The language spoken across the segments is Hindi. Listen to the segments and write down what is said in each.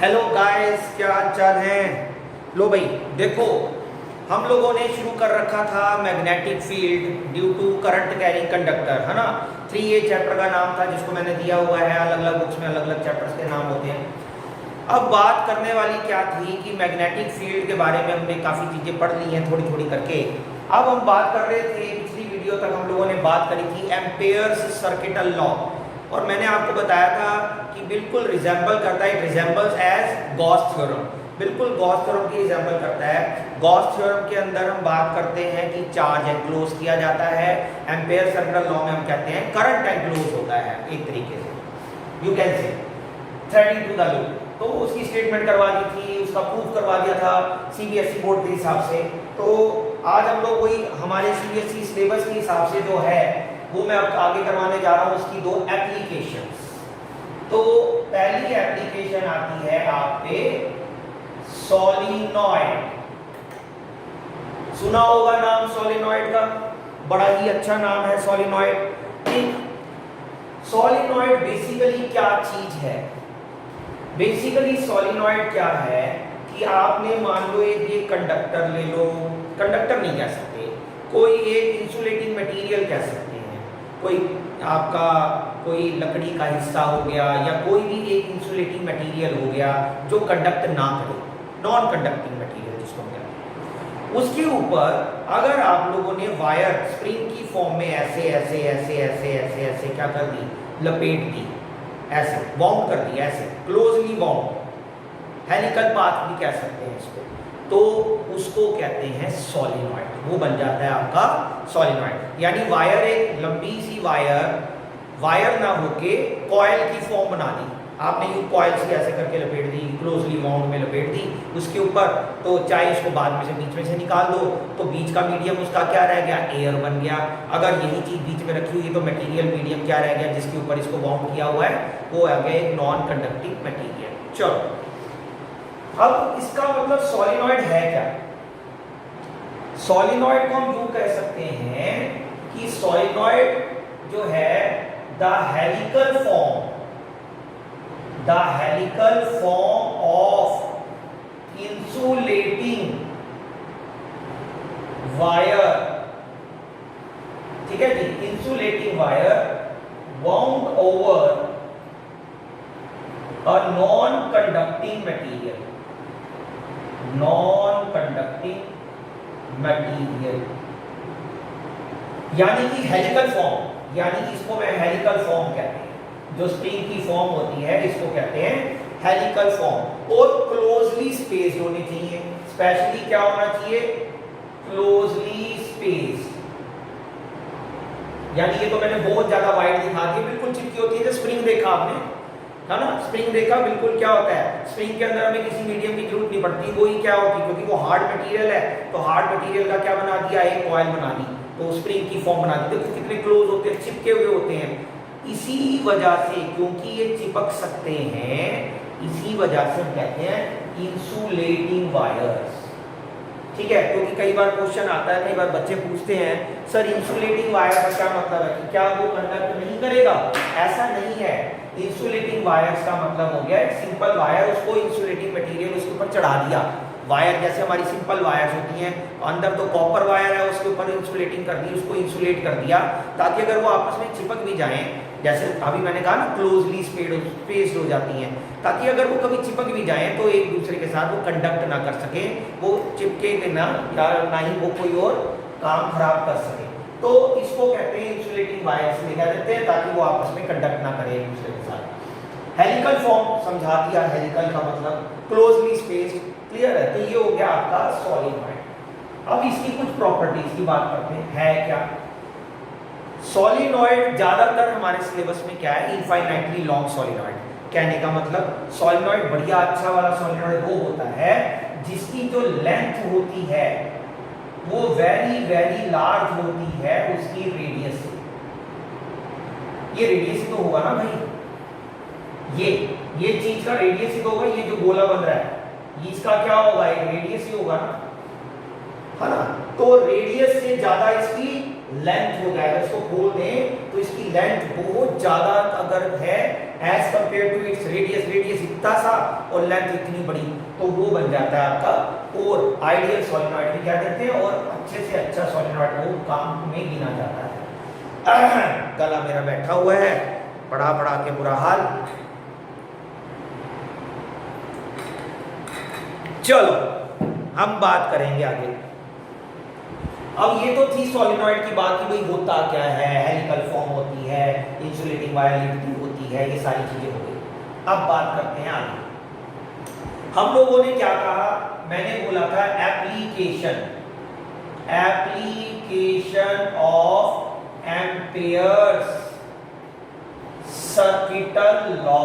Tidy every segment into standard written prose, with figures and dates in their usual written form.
हेलो गाइस, क्या हाल चाल है। लो भाई देखो, हम लोगों ने शुरू कर रखा था magnetic field due to current carrying conductor, है ना। 3A चैप्टर का नाम था जिसको मैंने दिया हुआ है। अलग अलग बुक्स में अलग अलग चैप्टर्स के नाम होते हैं। अब बात करने वाली क्या थी कि मैग्नेटिक फील्ड के बारे में हमने काफ़ी चीज़ें पढ़ ली हैं थोड़ी थोड़ी करके। अब हम बात कर रहे थे, पिछली वीडियो तक हम लोगों ने बात करी थी एम्पेयर्स सर्किटल लॉ, और मैंने आपको बताया था कि बिल्कुल रिजेंबल करता है, it resembles as Gauss theorem, बिल्कुल गॉस थ्योरम की रिजेंबल करता है। गॉस थ्योरम के अंदर हम बात करते हैं कि चार्ज एनक्लोज किया जाता है, एम्पेयर सर्किटल लॉ में हम कहते हैं करंट एनक्लोज होता है एक तरीके से, you can say threading to the loop. तो उसकी स्टेटमेंट करवा दी थी, उसका प्रूफ करवा दिया था सीबीएसई बोर्ड के हिसाब से। तो आज हम लोग वही हमारे सीबीएसई सिलेबस के हिसाब से जो है वो मैं अब आगे करवाने जा रहा हूँ, उसकी दो एप्लीकेशंस। तो पहली एप्लीकेशन आती है आप पे सोलिनॉइड। सुना होगा नाम सोलिनॉइड का, बड़ा ही अच्छा नाम है सोलिनॉइड। ठीक, सोलिनॉइड बेसिकली क्या चीज है? बेसिकली सोलिनॉइड क्या है कि आपने मान लो एक कंडक्टर ले लो, कंडक्टर नहीं कह सकते, कोई एक इंसुलेटिंग मटेरियल कह सकते हैं, कोई आपका कोई लकड़ी का हिस्सा हो गया या कोई भी एक इंसुलेटिंग मटेरियल हो गया जो कंडक्ट ना करे, नॉन कंडक्टिंग मटेरियल जिसको हम कहते हैं। उसके ऊपर अगर आप लोगों ने वायर स्प्रिंग की फॉर्म में ऐसे ऐसे ऐसे ऐसे ऐसे ऐसे क्या कर दी, लपेट दी, ऐसे बाउंड कर दिया, ऐसे क्लोजली बाउंड, हेलिकल पाथ भी कह सकते हैं इसको, तो उसको कहते हैं सोलिनॉइड। वो बन जाता है आपका सोलिनॉइड। यानी वायर, एक लंबी सी वायर ना होके कॉइल की फॉर्म बना दी आपने, यू कॉइल से ऐसे करके लपेट दी, क्लोजली बाउंड में लपेट दी उसके ऊपर। तो चाहे इसको बाद में से बीच में से निकाल दो तो बीच का मीडियम उसका क्या रह गया, एयर बन गया। अगर यही चीज बीच में रखी हुई है तो मटेरियल मीडियम क्या रह गया जिसके ऊपर इसको बाउंड किया हुआ है, वो आ गया एक नॉन कंडक्टिंग मटेरियल। चलो, अब इसका मतलब सोलिनॉइड है क्या? सोलिनॉइड को हम यूं कह सकते हैं कि सोलिनॉइड जो है the helical form of insulating wire, ठीक है जी, insulating wire bound over a non conducting material, यानी कि हेलिकल फॉर्म, यानी कि इसको मैं हेलिकल फॉर्म कहते हैं, जो स्प्रिंग की फॉर्म होती है इसको कहते हैं हेलिकल फॉर्म। और क्लोजली स्पेस्ड होनी चाहिए, स्पेशली क्या होना चाहिए, क्लोजली स्पेस्ड। यानी ये तो मैंने बहुत ज्यादा वाइड दिखा दी, बिल्कुल चिपकी होती है। जो स्प्रिंग देखा आपने, है ना, स्प्रिंग देखा, बिल्कुल क्या होता है, स्प्रिंग के अंदर हमें किसी मीडियम की जरूरत नहीं पड़ती, वो ही क्या होती है, क्योंकि वो हार्ड मटेरियल है तो हार्ड मटेरियल का क्या बना दिया, एक कॉइल बना दी, तो स्प्रिंग की फॉर्म बना दी। देखो कितने क्लोज होते हैं, चिपके हुए होते हैं। इसी वजह से, क्योंकि ये चिपक सकते हैं, इसी वजह से हम कहते हैं इंसुलेटिंग वायर्स। ठीक है, क्योंकि कई बार क्वेश्चन आता है, कई बार बच्चे पूछते हैं सर इंसुलेटिंग वायर का क्या मतलब है, कि क्या वो कंडक्ट नहीं करेगा? ऐसा नहीं है। इंसुलेटिंग वायर्स का मतलब हो गया एक सिंपल वायर, उसको इंसुलेटिंग मटेरियल उसके ऊपर चढ़ा दिया। वायर जैसे हमारी सिंपल वायर्स होती हैं, अंदर तो कॉपर वायर है, उसके ऊपर इंसुलेटिंग कर दी, उसको इंसुलेट कर दिया ताकि अगर वो आपस में चिपक भी जाएं, जैसे अभी मैंने कहा ना क्लोजली स्पेस्ड हो जाती हैं, ताकि अगर वो कभी चिपक भी जाएं तो एक दूसरे के साथ वो कंडक्ट ना कर सके, वो चिपके ना, या ना ही वो कोई और काम खराब कर सके। तो इसको कहते हैं इंसुलेटिंग वायर्स लिखा देते हैं, ताकि वो आपस में कंडक्ट ना करे एक दूसरे के साथ। हेलिकल फॉर्म समझा दिया, हेलिकल का मतलब क्लोजली स्पेस्ड, क्लियर है। तो ये हो गया आपका सोलिनॉइड। अब इसकी कुछ प्रॉपर्टीज की बात करते हैं, है क्या सोलिनॉइड? ज्यादातर हमारे सिलेबस में क्या है, इनफाइनाइटली लॉन्ग सोलिनॉइड। कहने का मतलब सोलिनॉइड बढ़िया अच्छा वाला सोलिनॉइड वो होता है जिसकी जो लेंथ होती है वो वेरी वेरी लार्ज होती है उसकी रेडियस से। ये रेडियस ही तो होगा ना भाई, ये चीज का रेडियस ही तो होगा, ये जो गोला बन रहा है इसका क्या होगा, एक रेडियस ही होगा ना, है ना। तो रेडियस से ज्यादा इसकी लेंथ हो जाएगा, इसको खोल दें तो इसकी लेंथ बहुत ज्यादा अगर है as compare to its radius, radius इतना सा और लेंथ इतनी बड़ी, तो वो बन जाता है आपका और आइडियल सोलेनॉइड भी क्या कहते हैं, और अच्छे से अच्छा सोलेनॉइड वो काम में गिना जाता है। गला मेरा बैठा हुआ है, पढ़ा पढ़ा के बुरा हाल। चलो हम बात करेंगे आगे। अब ये तो थी सोलेनॉइड की बात कि भाई होता क्या है, हेलिकल फॉर्म होती है, इंसुलेटिंग वायर लिंकिंग होती है, ये सारी चीजें हो गई। अब बात करते हैं आगे। हम लोगों ने क्या कहा, मैंने बोला था application, application of amperes circuital law,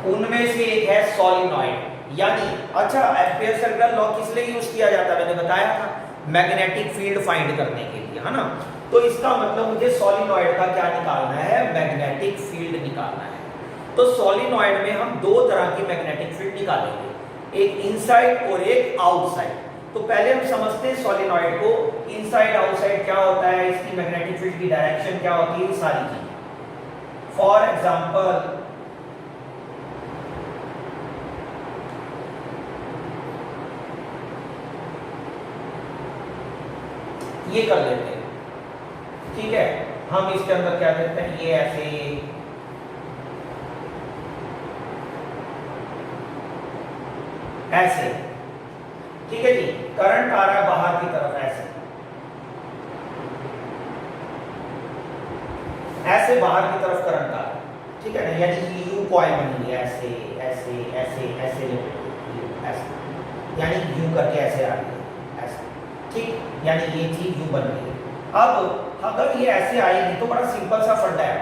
उनमें से एक है सोलेनॉइड। यानी अच्छा, एम्पियर सर्किटल लॉ किस लिए यूज किया जाता है, मैंने बताया था मैग्नेटिक फील्ड फाइंड करने के लिए, है ना। तो इसका मतलब मुझे सोलेनॉइड का क्या निकालना है, मैग्नेटिक फील्ड निकालना है। तो सोलेनॉइड में हम दो तरह की मैग्नेटिक फील्ड निकालेंगे, एक इनसाइड और एक आउटसाइड। तो पहले हम समझते हैं सोलेनॉइड को, इनसाइड आउटसाइड क्या होता है, इसकी मैग्नेटिक फील्ड की डायरेक्शन क्या होती है, सारी चीजें। फॉर एग्जाम्पल ये कर लेते हैं, ठीक है। हम इसके अंदर क्या करते हैं, ये ऐसे ऐसे, ठीक है जी। करंट आ रहा है बाहर की तरफ, ऐसे ऐसे बाहर की तरफ करंट आ रहा है, ठीक है ना। यानी यू कॉइल बनी है, ऐसे ऐसे ऐसे ऐसे ऐसे, यानी यू करके ऐसे आ रही है, ऐसे, ठीक। यानी ये चीज यू बन गई। अब अगर ये ऐसे आएगी तो बड़ा सिंपल सा फंडा है,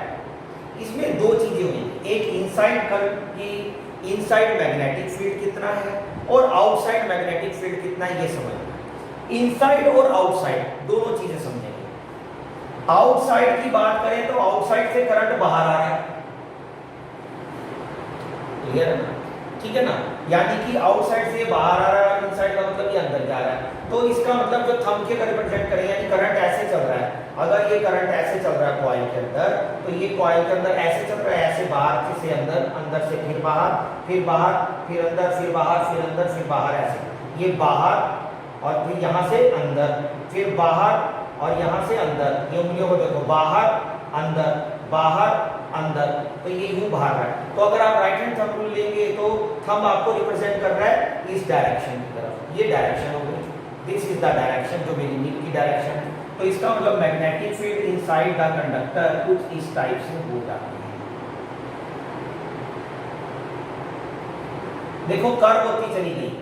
इसमें दो चीजें होंगी, एक इनसाइड की इनसाइड मैग्नेटिक फील्ड कितना है और आउटसाइड मैग्नेटिक फील्ड कितना है, ये समझना। इनसाइड और आउटसाइड दोनों चीजें समझेंगे। आउटसाइड की बात करें तो आउटसाइड से करंट बाहर आ रहा है, क्लियर है ना, ठीक है ना। यानी कि आउटसाइड से बाहर आ रहा है और इनसाइड का मतलब ये अंदर जा रहा है। तो इसका मतलब जो थंब के रिप्रेजेंट करें, यानी करंट ऐसे चल रहा है, अगर ये करंट ऐसे चल रहा है कॉइल के अंदर, तो ये कॉइल के अंदर ऐसे चल रहा है, ऐसे बाहर से अंदर, अंदर से फिर बाहर, फिर बाहर, फिर अंदर, फिर बाहर, फिर अंदर, फिर बाहर, ऐसे। ये बाहर और फिर यहाँ से अंदर, फिर बाहर और यहाँ से अंदर, ये उंगलियों को देखो, बाहर अंदर, बाहर अंदर, तो ये यूं बाहर रहा है। तो अगर आप राइट हैंड थंब रूल लेंगे तो थंब आपको रिप्रेजेंट कर रहा है इस डायरेक्शन की तरफ, ये डायरेक्शन हो गई, दिस इज द डायरेक्शन, जो मेरी नील की डायरेक्शन है। तो इसका मतलब magnetic field inside the conductor कुछ इस टाइप से हो जाती है। देखो कर्व होती चली गई,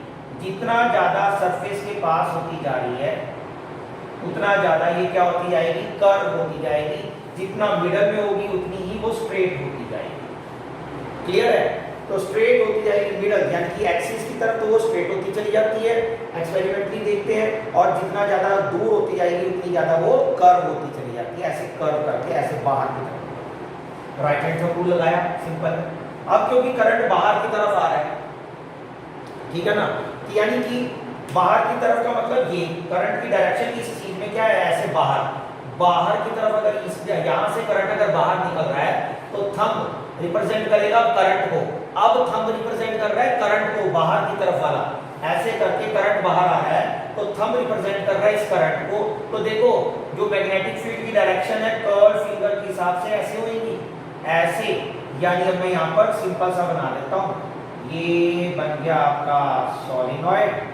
जितना ज्यादा सरफेस के पास होती जा रही है उतना ज्यादा ये क्या होती जाएगी, कर्व होती जाएगी। जितना मिडल में होगी उतनी ही वो स्ट्रेट होती जाएगी, क्लियर है। तो स्ट्रेट होती जाएगी मिडल, यानी कि एक्सिस की तरफ तो वो स्ट्रेट होती चली जाती है, एक्सपेरिमेंटली देखते हैं। और जितना ज्यादा दूर होती जाएगी उतनी ज्यादा वो कर्व होती चली जाती है, ऐसे कर्व करके ऐसे बाहर की तरफ। राइट हैंड का रूल लगाया, सिंपल। अब क्योंकि करंट बाहर की तरफ आ रहा है, ठीक है ना, यानी कि बाहर की तरफ का मतलब ये करंट की डायरेक्शन इस चीज में क्या है, ऐसे बाहर, बाहर की तरफ। अगर इस यहां से करंट अगर बाहर निकल रहा है तो थंब रिप्रेजेंट करेगा करंट को। अब थंब रिप्रेजेंट कर रहा है करंट को, बाहर की तरफ वाला, ऐसे करके करंट बाहर आ रहा है तो थंब रिप्रेजेंट कर रहा है इस करंट को। तो देखो जो मैग्नेटिक फील्ड की डायरेक्शन है कर्व फिंगर के हिसाब से ऐसे होगी, ऐसे। यानी अब मैं यहाँ पर सिंपल सा बना देता हूँ, ये बन गया आपका सोलेनॉइड।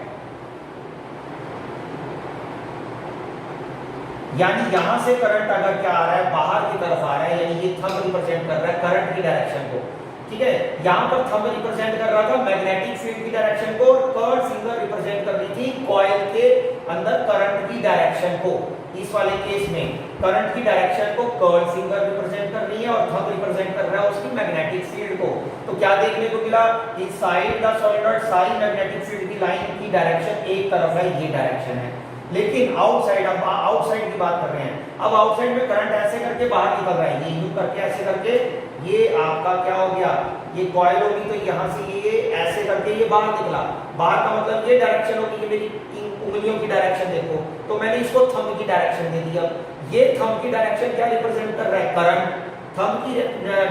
यानी यहां से करंट अगर क्या आ रहा है, बाहर की तरफ आ रहा है, यानी ये थंब रिप्रेजेंट कर रहा है करंट की डायरेक्शन को, ठीक है। यहां पर थंब रिप्रेजेंट कर रहा था मैग्नेटिक फील्ड की डायरेक्शन को, और कर्व फिंगर रिप्रेजेंट कर रही थी कॉइल के अंदर करंट की डायरेक्शन को। इस वाले केस में करंट की डायरेक्शन को कर्व फिंगर रिप्रेजेंट कर रही है और थंब रिप्रेजेंट कर रहा है उसकी मैग्नेटिक फील्ड को। तो क्या देखने को मिला, इनसाइड द सोलेनॉइड सारी मैग्नेटिक फील्ड की लाइन की डायरेक्शन एक तरफ है, ये डायरेक्शन है। लेकिन आउटसाइड, अब आउटसाइड की बात कर रहे हैं, अब आउटसाइड में करंट ऐसे करके बाहर निकल रहा है, ये यूं करके ऐसे करके, ये आपका क्या हो गया, ये कॉइल होगी तो यहां से ये ऐसे करके ये बाहर निकला। बाहर का मतलब ये डायरेक्शन होगी, ये मेरी उंगलियों की डायरेक्शन देखो, तो मैंने इसको थंब की डायरेक्शन दे दिया। ये थंब की डायरेक्शन क्या रिप्रेजेंट कर रहा है? करंट। थंब की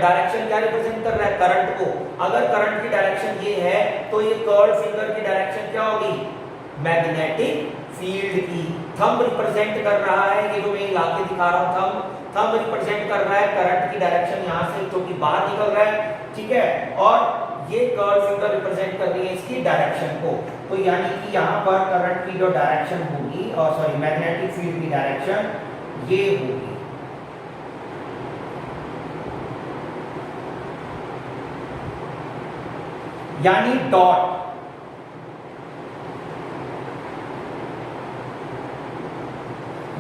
डायरेक्शन क्या रिप्रेजेंट कर रहा है? करंट को। अगर करंट की डायरेक्शन ये है तो ये कर्व फिंगर की डायरेक्शन क्या होगी? मैग्नेटिक फील्ड की। थंब रिप्रेजेंट कर रहा है, ये जो मैं ला के दिखा रहा हूं, थंब रिप्रेजेंट कर रहा है करंट की डायरेक्शन यहां से जो कि बाहर निकल रहा है, ठीक है, और ये कर्व फिंगर रिप्रेजेंट कर रही है इसकी डायरेक्शन को। तो यानी कि यहां पर करंट की जो डायरेक्शन होगी, और सॉरी मैग्नेटिक फील्ड की डायरेक्शन ये होगी। यानी डॉट,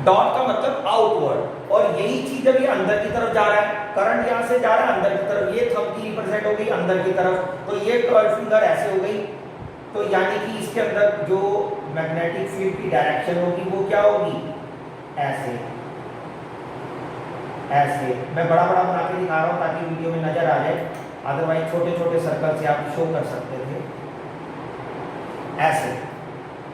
डॉट का मतलब आउटवर्ड, और यही चीज जब ये अंदर की तरफ जा रहा है, करंट यहां से जा रहा है अंदर की तरफ, ये थंब की रिप्रेजेंट हो गई अंदर की तरफ, तो ये कर्व फिंगर ऐसे हो गई। तो यानी कि इसके अंदर जो मैग्नेटिक फील्ड की डायरेक्शन होगी वो क्या होगी? ऐसे, ऐसे। मैं बड़ा बड़ा बना के दिखा रहा हूं ताकि वीडियो में नजर आ जाए, अदरवाइज छोटे छोटे सर्कल से आप शो कर सकते थे। ऐसे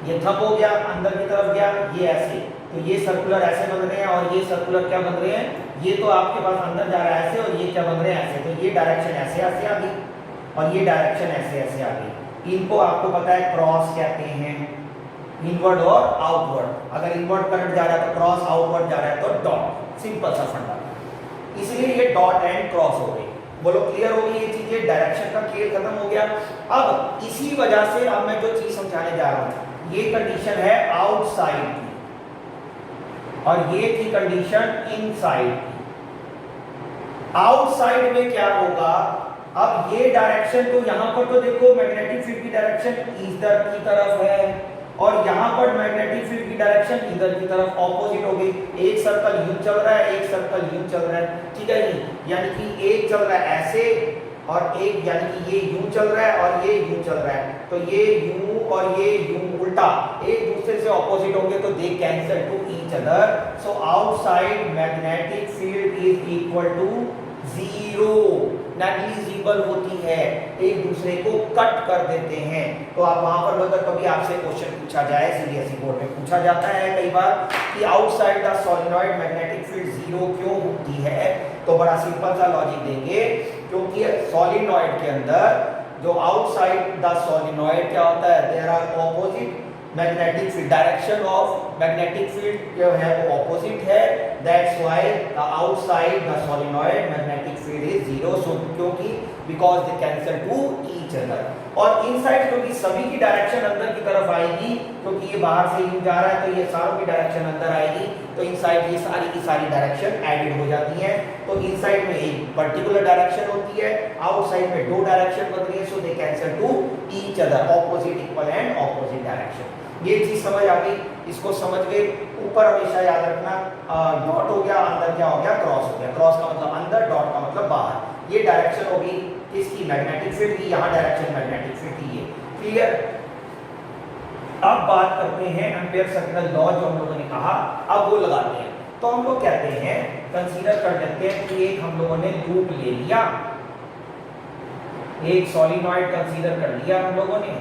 ये थंब हो गया, अंदर की तरफ गया, ये ऐसे, तो ये सर्कुलर ऐसे बन रहे हैं, और ये सर्कुलर क्या बन रहे हैं? ये तो आपके पास अंदर जा रहा है ऐसे, और ये क्या बन रहे हैं? ऐसे। तो ये डायरेक्शन ऐसे ऐसे आ गई, और ये डायरेक्शन ऐसे ऐसे आ गई। इनको आपको पता है क्रॉस कहते हैं, इनवर्ड और आउटवर्ड। अगर इनवर्ड करंट जा रहा है तो क्रॉस, आउटवर्ड जा रहा है तो डॉट। सिंपल सा फंडा, इसलिए ये डॉट एंड क्रॉस हो गई। बोलो क्लियर हो गई ये चीजें? डायरेक्शन का खेल खत्म हो गया। अब इसी वजह से अब मैं जो चीज समझाने जा रहा हूं, ये कंडीशन है आउटसाइड की, और ये थी कंडीशन इनसाइड की। आउटसाइड में क्या होगा? अब ये डायरेक्शन, तो यहां पर तो देखो मैग्नेटिक फील्ड की डायरेक्शन इधर की तरफ है, और यहां पर मैग्नेटिक फील्ड की डायरेक्शन इधर की तरफ ऑपोजिट हो गई। एक सर्कल यूं चल रहा है, एक सर्कल यूं चल रहा है, ठीक है जी। यानी कि एक चल रहा है ऐसे, और एक यानी कि ये यूं चल रहा है और ये यूं चल रहा है, तो ये यूं और ये यूं उल्टा एक दूसरे से ऑपोजिट होंगे, तो they cancel to each other. So outside magnetic field is equal to zero, negligible होती है, एक दूसरे को कट कर देते हैं। तो आप वहां पर अगर कभी आपसे क्वेश्चन पूछा जाए, सीबीएसई बोर्ड में पूछा जाता है कई बार कि outside the solenoid magnetic field zero क्यों होती है, तो बड़ा सिंपल सा लॉजिक देंगे, क्योंकि सोलेनॉइड के अंदर जो आउटसाइड द सोलेनॉइड क्या होता है? There are opposite magnetic field, direction of magnetic field जो है वो ऑपोजिट है, that's why the outside the solenoid magnetic field is zero. So क्योंकि because they cancel to each other, और इनसाइड क्योंकि सभी की डायरेक्शन अंदर की तरफ आएगी, क्योंकि ये बाहर से यूं जा रहा है तो ये सारों की डायरेक्शन अंदर आएगी, तो इनसाइड ये सारी की सारी डायरेक्शन एडेड हो जाती है। तो इनसाइड में एक पर्टिकुलर डायरेक्शन होती है, आउटसाइड में दो डायरेक्शन बन रही है, so they cancel to each other, opposite equal and opposite direction. ये चीज समझ आ गई? इसको समझ गए? ऊपर हमेशा याद रखना, डॉट हो गया, अंदर क्या हो गया? क्रॉस हो गया। क्रॉस का मतलब अंदर, डॉट का मतलब बाहर। ये डायरेक्शन होगी किसकी? मैग्नेटिक फील्ड की। यहाँ डायरेक्शन मैग्नेटिक फील्ड की है। क्लियर? अब बात करते हैं एम्पियर सर्कुलर लॉ जो हम लोगों ने कहा, अब वो लगाते हैं। तो हम लोग कहते हैं, कंसीडर कर लेते हैं कि एक हम लोगों ने लूप ले लिया, एक सोलेनॉइड कंसीडर कर लिया हम लोगों ने,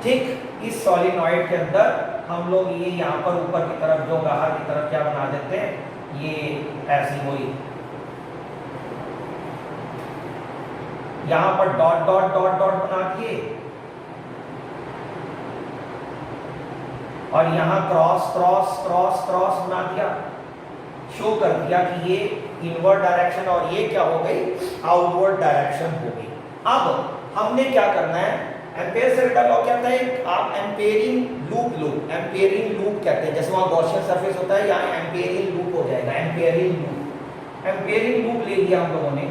ठीक। इस सोलेनॉइड के अंदर हम लोग ये यहाँ पर ऊपर की तरफ जो बाहर की तरफ क्या बना देते हैं, ये ऐसी हुई, यहाँ पर डॉट डॉट डॉट डॉट बना दिए, और यहाँ क्रॉस क्रॉस क्रॉस क्रॉस बना दिया, शो कर दिया कि ये इनवर्ड डायरेक्शन और ये क्या हो गई? आउटवर्ड डायरेक्शन हो गई। अब हमने क्या करना है? एम्पियर सर्कुलर लॉ कहता है आप एम्पेयरिंग लूप लो, एम्पेयरिंग लूप कहते हैं, जैसे वहां गॉसियन सरफेस होता है, यहाँ एम्पेयरिंग लूप हो जाएगा, एम्पेयरिंग लूप। एम्पेयरिंग लूप ले लिया हम लोगों ने,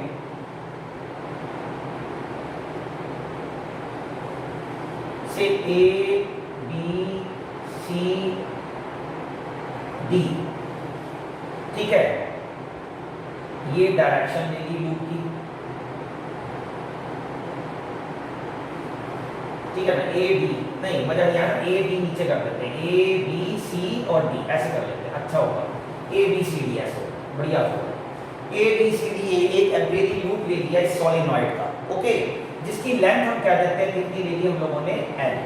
से ए बी सी डी, ठीक है, ये डायरेक्शन ले ली लूप की, ठीक है ना। ए बी नहीं, मजा नहीं आया, ए बी नीचे कर देते हैं, ए बी सी और डी ऐसे कर लेते हैं, अच्छा होगा। ए बी सी डी ऐसे होगा, बढ़िया होगा। ए बी सी डी एक एम्पेयरिंग लूप ले लिया इस सोलेनॉइड का, ओके, जिसकी लेंथ हम क्या देते हैं? कितनी ले ली हम लोगों ने? एल।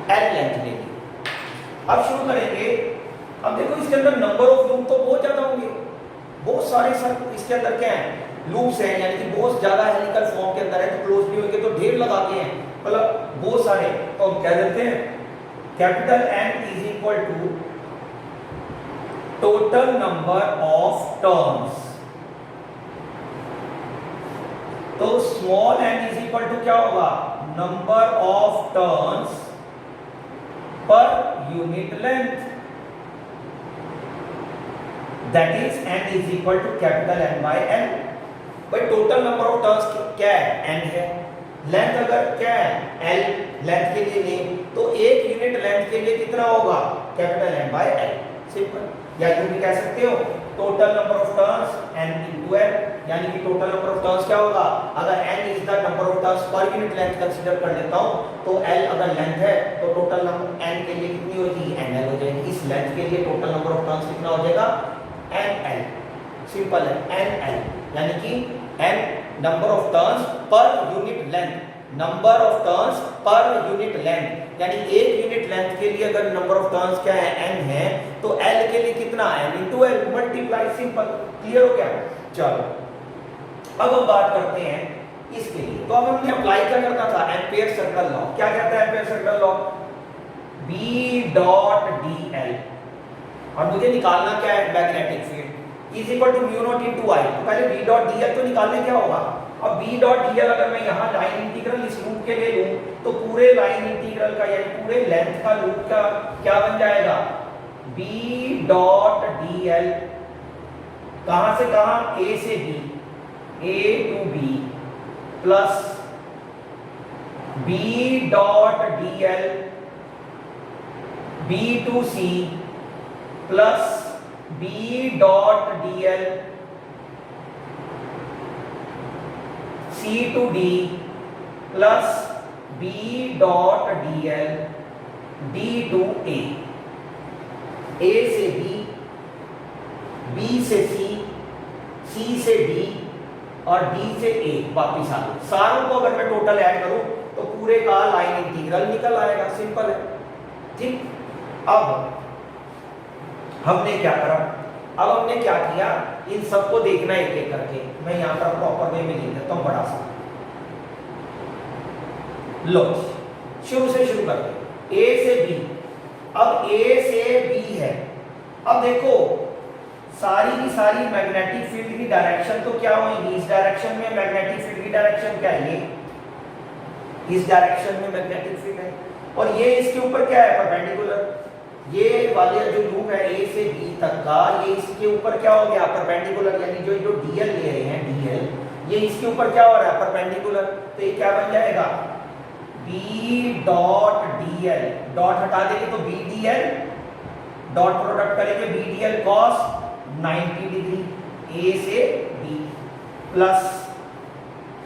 एल लेंथ ले ली। अब शुरू करेंगे। अब देखो इसके अंदर नंबर ऑफ लूप तो बहुत ज्यादा होंगे, बहुत सारे सब इसके अंदर क्या है लूप्स हैं, यानी कि बहुत ज्यादा हेलिकल फॉर्म के अंदर है, तो क्लोजली होंगे तो ढेर लगाते हैं, मतलब बहुत सारे। तो हम क्या देते हैं capital N is equal to total number of turns. तो small n is equal to क्या होगा number of turns per unit length, that is n is equal to capital N by L। भाई टोटल नंबर ऑफ टर्न्स क्या है n है, लेंथ अगर क्या है L लेंथ के लिए लें तो एक यूनिट लेंथ के लिए कितना होगा capital N by L, simple. या यूं भी कह सकते हो total number of turns n into L, यानी कि टोटल नंबर ऑफ टर्न्स क्या होगा, अगर n is the number of turns per unit length consider कर लेता हूं तो L अगर लेंथ है तो टोटल नंबर n के लिए कितनी हो जाएगी nl हो जाएगी। इस लेंथ के लिए टोटल नंबर ऑफ टर्न्स कितना हो जाएगा nl, सिंपल है nl, यानी कि n number of turns per unit length, number of turns per unit length, यानी एक यूनिट लेंथ के लिए अगर नंबर ऑफ टर्न्स क्या है n है तो L के लिए कितना n into L multiply, simple. Clear हो गया। चलो अब हम बात करते हैं इसके लिए। तो अब हमने अप्लाई क्या करना था एम्पियर सर्कल लॉ। क्या कहता है ampere circle law, B dot dl, और मुझे निकालना क्या है magnetic field is equal to mu naught into I। तो पहले B डॉट dl तो निकालने क्या होगा, अब B डॉट dl अगर मैं यहाँ लाइन इंटीग्रल इस लूप के लिए लूं तो पूरे लाइन इंटीग्रल का यानी पूरे लेंथ का लूप का क्या बन जाएगा B डॉट dl, कहां से कहां A से B, A to B plus B dot dl B to C plus B dot dl C to D plus B dot dl D to A, A से B, B से C, C से D और D से A वापिस आ गए। सारों को अगर मैं टोटल ऐड करूं तो पूरे का लाइन इंटीग्रल निकल आएगा, सिंपल है। ठीक, अब हमने क्या करा, अब हमने क्या किया, इन सबको देखना एक एक करके। मैं यहां पर प्रॉपर वे में लिख देता हूं बड़ा सा। लो शुरू से शुरू करते हैं A से B। अब A से B है, अब देखो सारी की सारी मैग्नेटिक फील्ड की डायरेक्शन तो क्या होगी, इस डायरेक्शन में मैग्नेटिक फील्ड की डायरेक्शन क्या है, ये इस डायरेक्शन में मैग्नेटिक फील्ड है, और ये इसके ऊपर क्या है परपेंडिकुलर। ये वाले जो लूप है A से B तक का, ये इसके ऊपर क्या हो गया परपेंडिकुलर, यानी जो जो dl ले रहे हैं dl, ये इसके ऊपर क्या हो रहा है परपेंडिकुलर। तो ये क्या बन जाएगा B डॉट dl, डॉट हटा देंगे तो B dl, डॉट प्रोडक्ट करेंगे B dl cos 90 degree A से B प्लस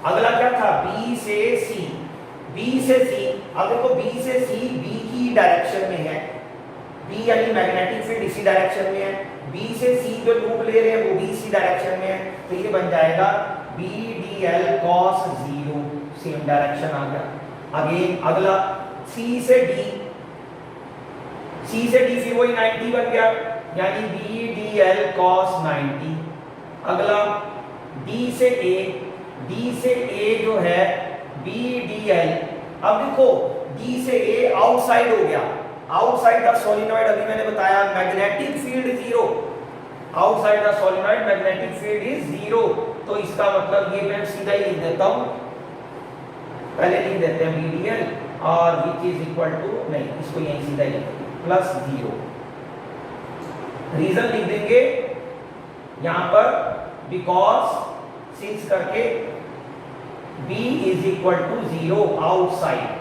अगला क्या था B से C, B से C। अब देखो B से C B की डायरेक्शन में है, B यानी मैग्नेटिक फील्ड इसी डायरेक्शन में है, B से C जो लूप ले रहे हैं वो भी इसी डायरेक्शन में है, तो ये बन जाएगा B dl cos 0, same direction आ गया। अगेन अगला C से D, C से D फिर वही 90 बन गया, यानी B dl cos 90। अगला D से A, D से A जो है B dl, अब देखो D से A आउटसाइड हो गया, आउटसाइड द सोलिनॉइड, अभी मैंने बताया magnetic field zero, outside the solenoid magnetic field is zero. तो इसका मतलब ये मैं सीधा ही लिख देता हूं, पहले लिख देते हैं B dl और विच इज इक्वल टू, नहीं इसको यहीं सीधा ही लिखेंगे प्लस 0। रीजन लिख देंगे यहां पर बिकॉज सिंस करके B is equal to 0 outside.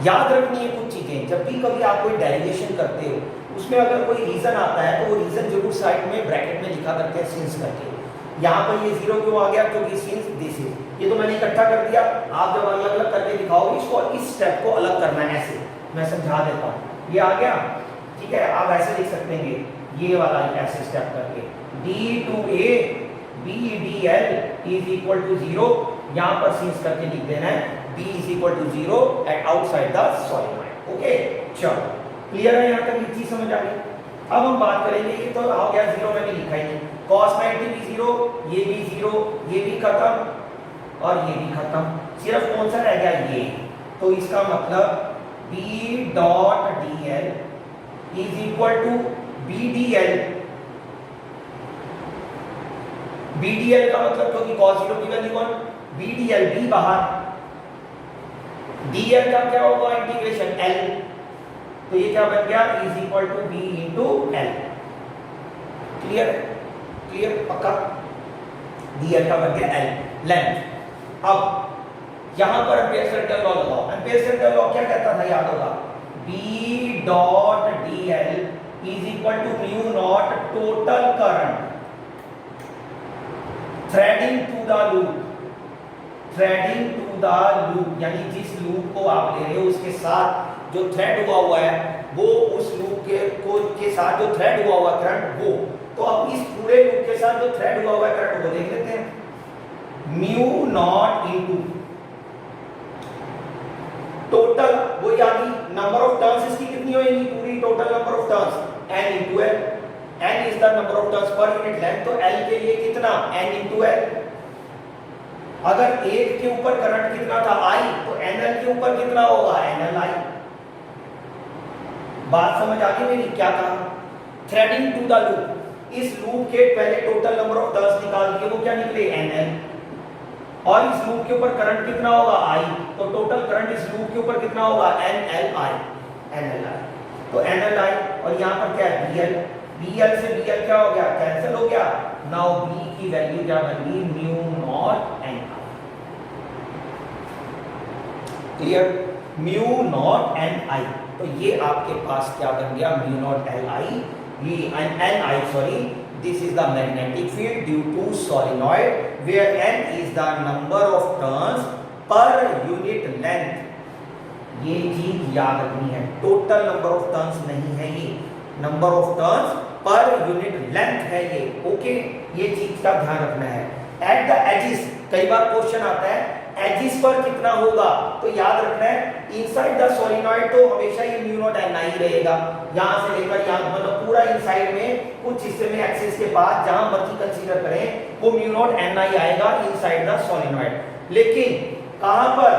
याद रखनी है कुछ चीजें, जब भी कभी आप कोई डेरिवेशन करते हो उसमें अगर कोई रीजन आता है तो वो रीजन जरूर साइड में ब्रैकेट में लिखा करते हैं सिंस करके। यहाँ पर ये 0 क्यों आ गया, क्योंकि सिंस दिस इज, ये तो मैंने इकट्ठा कर दिया। आप जब अलग अलग करके दिखाओ इसको, इस स्टेप को अलग करना है, ऐसे मैं समझा देता हूँ। ये आ गया, ठीक है। आप ऐसे लिख सकते हैं ये वाला ऐसे स्टेप करके D to A B dl is equal to 0, यहाँ पर सिंस करके लिख देना है B is equal to 0 at outside the solenoid. Okay, चलो क्लियर है यहाँ तक, ये चीज समझ आ गई। अब हम बात करेंगे, ये तो हो गया 0, मैंने लिखा ही नहीं, cos 90 भी 0, ये भी 0, ये भी खत्म और ये भी खत्म, सिर्फ कौन सा रह गया ये। तो इसका मतलब B dot dl is equal to BDL। BDL का मतलब, क्योंकि cos 0 की वैल्यू कौन, BDL, B बाहर, dl का क्या होगा इंटीग्रेशन L, तो ये क्या बन गया is equal to B into L। Clear, clear पक्का, dl का बन गया L लेंथ। अब यहां पर एम्पियर सर्कल लॉ लगाओ। एम्पियर सर्कल लॉ क्या कहता था, याद होगा, B dot dl is equal to mu naught total current threading to the loop, threading to the loop, यानी जिस लूप को आप ले रहे हो उसके साथ जो थ्रेड हुआ है वो उस लूप के साथ जो थ्रेड हुआ करंट वो। तो अब इस पूरे लूप के साथ जो थ्रेड हुआ है करंट वो देख लेते हैं। म्यू नॉट इनटू टोटल, वो यानी नंबर ऑफ टर्न्स इसकी कितनी होगी, पूरी total number of turns n into l, n is the number of turns per unit length, तो l के लिए कितना n इनटू l। अगर एक के ऊपर करंट कितना था I, तो nl के ऊपर कितना होगा nli। बात समझ आ गई मेरी, क्या कहा, थ्रेडिंग टू द लूप, इस लूप के पहले टोटल नंबर ऑफ टर्न्स निकाल दिए, वो क्या निकले nl, और इस लूप के ऊपर करंट कितना होगा I, तो टोटल करंट इस लूप के ऊपर कितना होगा nli, nli, तो nli, और यहाँ पर क्या है bl, bl से bl क्या हो गया, कैंसिल हो गया। नाउ b की वैल्यू क्या बन गई, mu naught ni। Clear, mu naught ni, तो ये आपके पास क्या बन गया, म्यू नॉट li, ये ni sorry, this is the magnetic field due to solenoid where n is the number of turns per unit length। ये चीज याद रखनी है, टोटल नंबर ऑफ टर्न्स नहीं है ये, number of turns per unit length है ये। ओके, ये चीज का ध्यान रखना है। एट द एजिस, कई बार क्वेश्चन आता है एजिस पर कितना होगा, तो याद रखना है इनसाइड द सोलिनॉइड तो हमेशा ये म्यू नॉट ni रहेगा, यहां से लेकर यहां, मतलब पूरा इनसाइड में कुछ हिस्से में एक्सिस के पास जहां मर्जी कंसीडर करें वो म्यू नॉट ni आएगा इनसाइड द सोलिनॉइड। लेकिन कहां पर,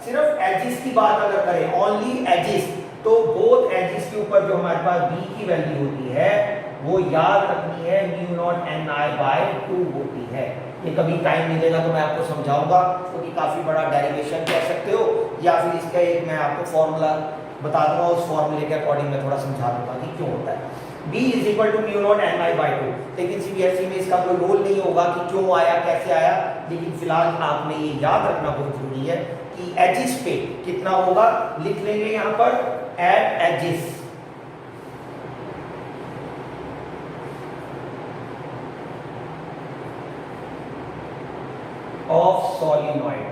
सिर्फ एजिस की बात अगर करें, ओनली एजिस, तो बोथ एजिस के ऊपर जो हमारे पास b की वैल्यू होती है वो याद रखनी है म्यू नॉट ni/2 होती है। ये कभी टाइम मिलेगा तो मैं आपको समझाऊंगा, क्योंकि काफी बड़ा डेरिवेशन कह सकते हो, या फिर इसका एक मैं आपको फॉर्मूला बता दूंगा, उस फॉर्मूले के अकॉर्डिंग मैं थोड़ा समझा दूंगा कि क्यों होता है। b is equal to mu naught ni/2, लेकिन सीबीएसई में इसका कोई रोल नहीं होगा कि क्यों आया कैसे आया, लेकिन फिलहाल आपने ये याद रखना बहुत जरूरी है कि एजिस पे कितना होगा, लिख लेंगे यहाँ पर at edges, of solenoid,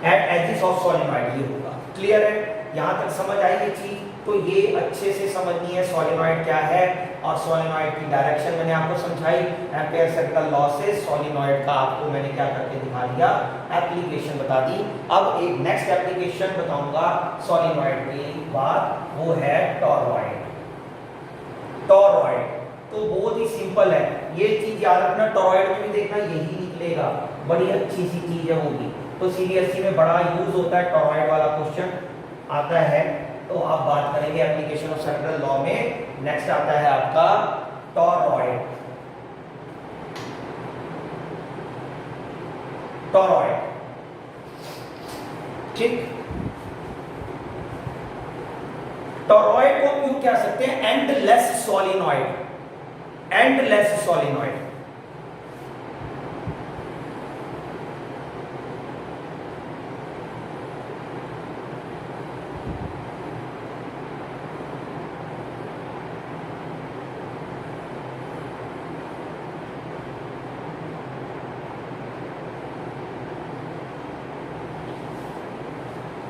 at edges of solenoid ये होगा। क्लियर है, यहां तक समझ आई ये चीज, तो ये अच्छे से समझनी है सोलिनॉइड क्या है और सोलिनॉइड की डायरेक्शन मैंने आपको समझाई, एम्पियर सर्कल लॉ से सोलिनॉइड का आपको मैंने क्या करके दिखा दिया, एप्लीकेशन बता दी। अब एक नेक्स्ट एप्लीकेशन बताऊंगा सोलिनॉइड की बात, वो है टॉरॉइड। टॉरॉइड तो बहुत ही सिंपल है, ये चीज याद रखना, टॉरॉइड में भी देखना यही निकलेगा, बड़ी अच्छी सी चीज है वो भी, तो सीबीएसई में बड़ा यूज होता है, टॉरॉइड वाला क्वेश्चन आता है। तो आप बात करेंगे एप्लीकेशन ऑफ सर्कल लॉ में, नेक्स्ट आता है आपका टॉरॉइड। टॉरॉइड, ठीक, टॉरॉइड को हम यूं कह सकते हैं endless solenoid, endless solenoid.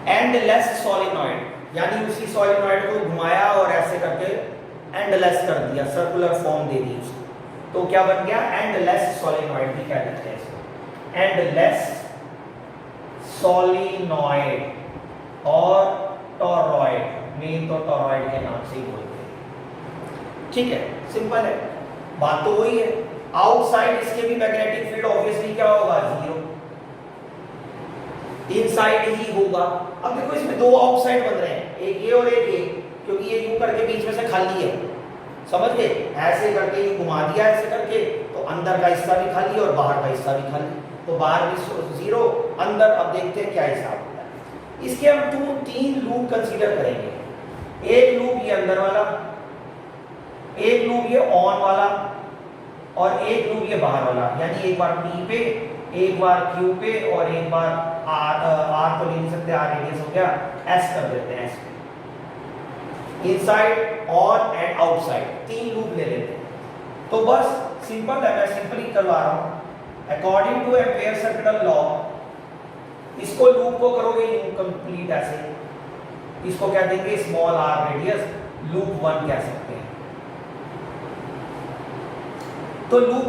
Endless solenoid यानी उसी सोलिनॉइड को घुमाया और ऐसे करके एंडलेस कर दिया, सर्कुलर फॉर्म दे दी उसको, तो क्या बन गया एंडलेस सोलिनॉइड भी कह देते हैं इसको, एंडलेस सोलिनॉइड और टॉरॉइड, मेन तो टॉरॉइड के नाम से ही बोलते हैं। ठीक है, सिंपल है, बात तो वही है। आउटसाइड इसके भी मैग्नेटिक फील्ड ऑब्वियसली क्या होगा, जीरो। इनसाइड ही होगा। अब देखो इसमें दो आउटसाइड बन रहे हैं, एक ये और एक ये, क्योंकि ये यूं करके बीच में से खाली है, समझ गए? ऐसे करके यूं घुमा दिया ऐसे करके, तो अंदर का हिस्सा भी खाली और बाहर का हिस्सा भी खाली, तो बाहर भी जीरो, अंदर। अब देखते हैं क्या हिसाब होता है। इसके हम तीन लूप कंसीडर करेंगे। एक लूप ये अंदर वाला, एक लूप ये ऑन वाला, और एक लूप ये बाहर वाला। यानी एक बार P पे, एक बार Q पे, और एक बार R तो ले नहीं सकते, R रेडियस हो गया, S कर देते हैं, S पे। इनसाइड, ऑन एंड आउटसाइड, तीन लूप ले लेते हैं। तो बस सिंपल है, मैं सिंपली करवा रहा हूं। According to Ampere circuital law, इसको लूप को करोगे यूं कंप्लीट ऐसे, इसको क्या देंगे, स्मॉल r रेडियस, लूप 1 कह सकते हैं। तो लूप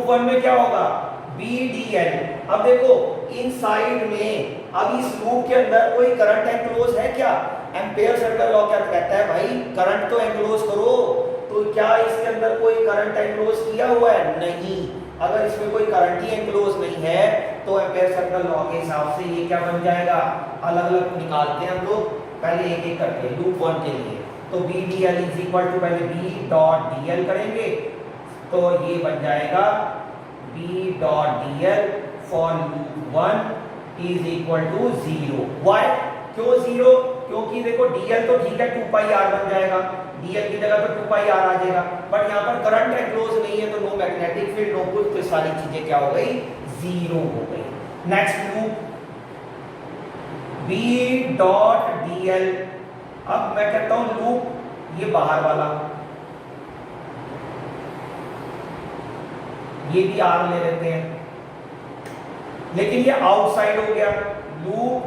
1 में क्या होगा, BDL। अब देखो इनसाइड में, अब इस लूप के अंदर कोई करंट एनक्लोज है क्या? एम्पेयर सर्किटल लॉ क्या कहता है भाई, करंट तो एनक्लोज करो। तो क्या इसके अंदर कोई करंट एनक्लोज किया हुआ है? नहीं। अगर इसमें कोई करंट ही एनक्लोज नहीं है, तो एम्पेयर सर्किटल लॉ के हिसाब से ये क्या बन जाएगा, अलग अलग निकालते हैं हम लोग, पहले एक एक करके लूप 1 के लिए। तो BDL इज इक्वल टू, पहले B डॉट DL करेंगे, तो ये बन जाएगा B dot DL for loop 1 is equal to 0। Why, क्यों 0? क्योंकि देखो DL तो ठीक है 2 पाई R बन जाएगा, DL की जगह पर 2 पाई R आ जाएगा, बट यहाँ पर करंट एनक्लोज नहीं है, तो नो मैग्नेटिक फील्ड, नो कुछ, तो सारी चीजें क्या हो गई, 0 हो गई। Next loop B dot DL। अब मैं कहता हूं लूप ये बाहर वाला, ये भी R ले लेते हैं, लेकिन ये आउटसाइड हो गया। लूप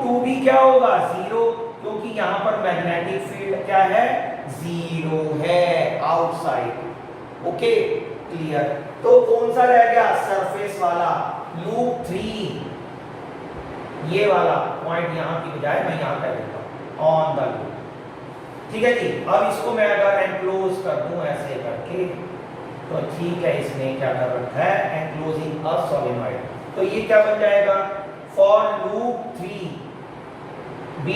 2 भी क्या होगा, 0, क्योंकि यहां पर मैग्नेटिक फील्ड क्या है, 0 है, आउटसाइड। Okay, clear. तो कौन सा रह गया, सरफेस वाला। लूप 3, ये वाला पॉइंट यहां की बजाय मैं यहां कर देता हूं, ऑन द लूप। ठीक है जी। अब इसको मैं अगर एनक्लोज कर दूं ऐसे करके, तो ठीक है, इसने क्या कर रखा है, एनक्लोजिंग अ सोलेनॉइड। तो ये क्या बन जाएगा, for loop 3 B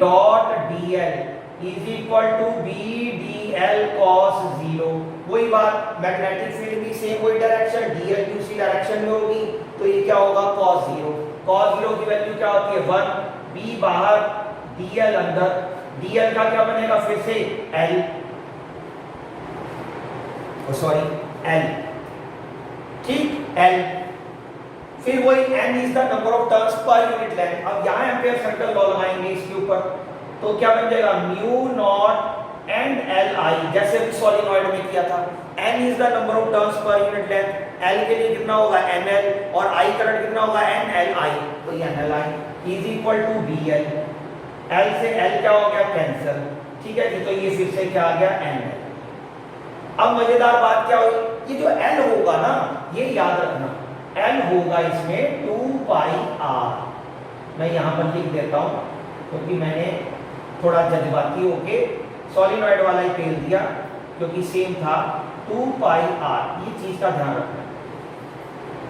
dot DL is equal to BDL cos 0। वही बात, मैग्नेटिक फील्ड भी सेम वही डायरेक्शन, DL की उसी डायरेक्शन में होगी, तो ये क्या होगा, cos 0। cos 0 की वैल्यू क्या होती है, 1। B बाहर, DL अंदर, DL का क्या बनेगा फिर से, L, सॉरी L, ठीक, L। फिर वही n is the number of turns per unit length. अब यहां एम्पेयर सर्किटल लॉ लगाएंगे इसके ऊपर, तो क्या बन जाएगा, म्यू नॉट एंड Li, जैसे भी सोलेनॉइड में किया था। n is the number of turns per unit length, L के लिए कितना होगा, NL, और I करंट कितना होगा, NLI, तो ये NLI is equal to BL। L से L क्या हो गया, कैंसिल, ठीक है जी। तो ये फिर से क्या आ गया, NL। अब मजेदार बात क्या हुई, ये जो L होगा ना, ये याद रखना, L होगा इसमें 2 पाई R। मैं यहां पर लिख देता हूं, क्योंकि मैंने थोड़ा जज्बाती होके सोलिनॉइड वाला ही पेल दिया, क्योंकि सेम था, 2 पाई R। ये चीज का ध्यान रखना,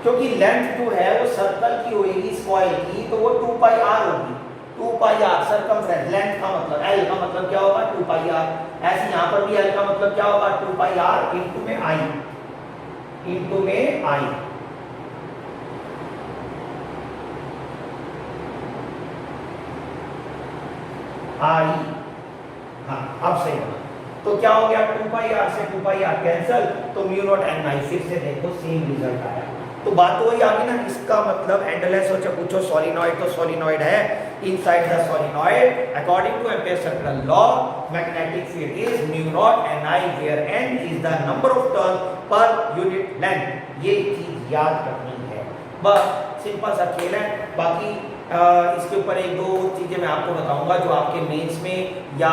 क्योंकि लेंथ जो है वो सर्कल की होगी, स्क्वायर की, तो वो 2 पाई R होगी। 2 पाई R सर्कमफ्रेंस, लेंथ का मतलब, L का मतलब क्या होगा, 2 पाई R। ऐसे यहां पर भी L का मतलब क्या होगा, 2 पाई R इनटू में I, इनटू में I। आई, हाँ अब सही बना। तो क्या हो गया, 2 पाई R से 2 पाई R कैंसिल, तो म्यू नॉट NI। फिर से देखो सेम रिजल्ट आया। तो बात तो वही आ गई ना, इसका मतलब एंडलेस हो, चाहे पूछो सोलिनॉइड तो सोलिनॉइड है, inside the solenoid according to Ampere circuital law magnetic field is mu naught NI, where N is the number of turn per unit length. ये चीज याद रखनी है, बस सिंपल सा खेल है। बाकी इसके ऊपर एक दो चीज़ें मैं आपको बताऊंगा जो आपके मेंस में या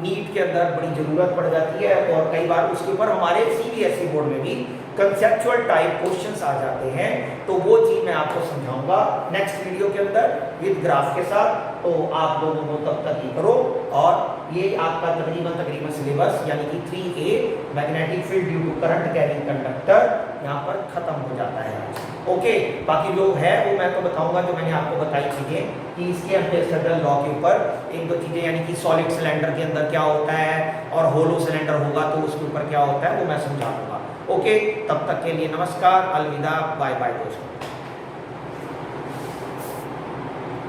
नीट के अंदर बड़ी ज़रूरत पड़ जाती है, और कई बार उसके ऊपर हमारे सीबीएसई बोर्ड में भी कंसेप्चुअल टाइप क्वेश्चंस आ जाते हैं। तो वो चीज़ मैं आपको समझाऊंगा नेक्स्ट वीडियो के अंदर विद ग्राफ के साथ। तो आप लोगों को तब तक ये करो, और ये आपका तकरीबन सिलेबस यानी कि 3A magnetic field due to current carrying conductor यहाँ पर खत्म हो जाता है। ओके, बाकी जो है वो मैं तो बताऊंगा जो मैंने आपको बताई चीज़ें कि इसके एम्पेरिकल लॉ के ऊपर एक दो चीज़ें, यानी कि सॉलिड सिलेंडर के अंदर क्या होता है और होलो सिलेंडर होगा तो उसके ऊपर क्या होता है वो मैं समझा दूंगा। ओके, तब तक के लिए नमस्कार, अलविदा, बाय बाय दोस्तों।